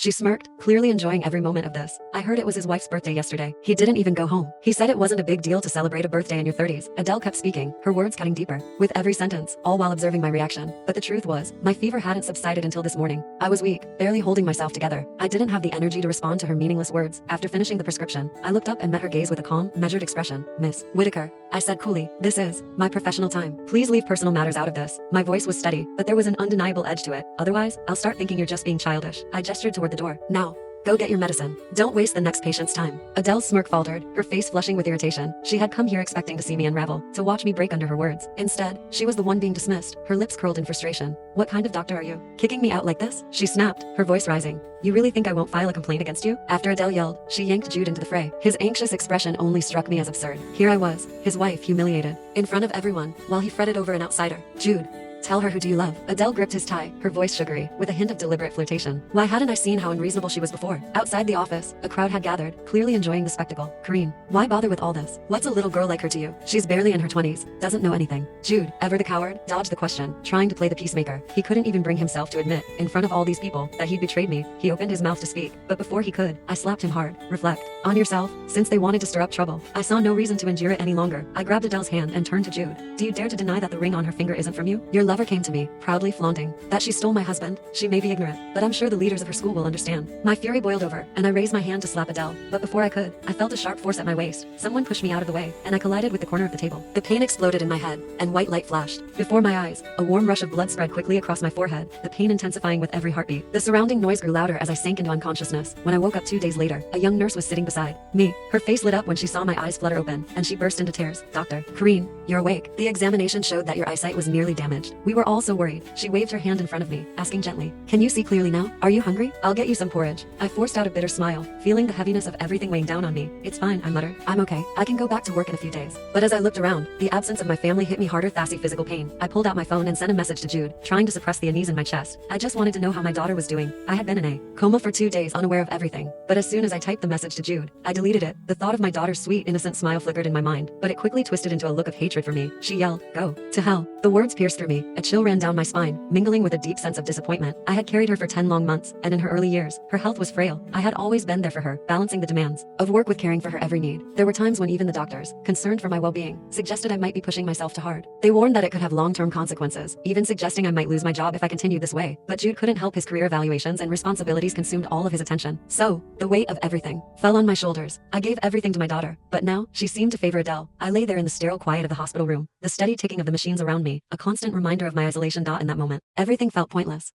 She smirked, clearly enjoying every moment of this. I heard it was his wife's birthday yesterday. He didn't even go home. He said it wasn't a big deal to celebrate a birthday in your 30s. Adele kept speaking, her words cutting deeper with every sentence, all while observing my reaction. But the truth was, my fever hadn't subsided until this morning. I was weak, barely holding myself together. I didn't have the energy to respond to her meaningless words. After finishing the prescription, I looked up and met her gaze with a calm, measured expression. "Miss Whitaker," I said coolly, "this is my professional time. Please leave personal matters out of this." My voice was steady, but there was an undeniable edge to it. "Otherwise, I'll start thinking you're just being childish." I gestured toward the door. "Now, go get your medicine. Don't waste the next patient's time." Adele's smirk faltered, her face flushing with irritation. She had come here expecting to see me unravel, to watch me break under her words. Instead, she was the one being dismissed, her lips curled in frustration. "What kind of doctor are you? Kicking me out like this?" she snapped, her voice rising. "You really think I won't file a complaint against you?" After Adele yelled, she yanked Jude into the fray. His anxious expression only struck me as absurd. Here I was, his wife, humiliated, in front of everyone, while he fretted over an outsider. "Jude, tell her, who do you love?" Adele gripped his tie, her voice sugary, with a hint of deliberate flirtation. Why hadn't I seen how unreasonable she was before? Outside the office, a crowd had gathered, clearly enjoying the spectacle. "Karine, why bother with all this? What's a little girl like her to you? She's barely in her 20s, doesn't know anything." Jude, ever the coward, dodged the question, trying to play the peacemaker. He couldn't even bring himself to admit, in front of all these people, that he'd betrayed me. He opened his mouth to speak, but before he could, I slapped him hard. "Reflect on yourself, since they wanted to stir up trouble." I saw no reason to endure it any longer. I grabbed Adele's hand and turned to Jude. "Do you dare to deny that the ring on her finger isn't from you? Your lover came to me, proudly flaunting that she stole my husband. She may be ignorant, but I'm sure the leaders of her school will understand." My fury boiled over, and I raised my hand to slap Adele, but before I could, I felt a sharp force at my waist. Someone pushed me out of the way, and I collided with the corner of the table. The pain exploded in my head, and white light flashed before my eyes. A warm rush of blood spread quickly across my forehead, the pain intensifying with every heartbeat. The surrounding noise grew louder as I sank into unconsciousness. When I woke up 2 days later, a young nurse was sitting beside me. Her face lit up when she saw my eyes flutter open, and she burst into tears. "Dr. Karine, you're awake. The examination showed that your eyesight was nearly damaged. We were all so worried." She waved her hand in front of me, asking gently, "Can you see clearly now? Are you hungry? I'll get you some porridge." I forced out a bitter smile, feeling the heaviness of everything weighing down on me. "It's fine," I muttered. "I'm okay. I can go back to work in a few days." But as I looked around, the absence of my family hit me harder than physical pain. I pulled out my phone and sent a message to Jude, trying to suppress the unease in my chest. I just wanted to know how my daughter was doing. I had been in a coma for 2 days, unaware of everything. But as soon as I typed the message to Jude, I deleted it. The thought of my daughter's sweet, innocent smile flickered in my mind, but it quickly twisted into a look of hatred for me. She yelled, "Go to hell." The words pierced through me. A chill ran down my spine, mingling with a deep sense of disappointment. I had carried her for 10 long months, and in her early years, her health was frail. I had always been there for her, balancing the demands of work with caring for her every need. There were times when even the doctors, concerned for my well-being, suggested I might be pushing myself too hard. They warned that it could have long-term consequences, even suggesting I might lose my job if I continued this way. But Jude couldn't help. His career evaluations and responsibilities consumed all of his attention. So, the weight of everything fell on my shoulders. I gave everything to my daughter, but now, she seemed to favor Adele. I lay there in the sterile quiet of the hospital room, the steady ticking of the machines around me, a constant reminder of my isolation. In that moment, everything felt pointless.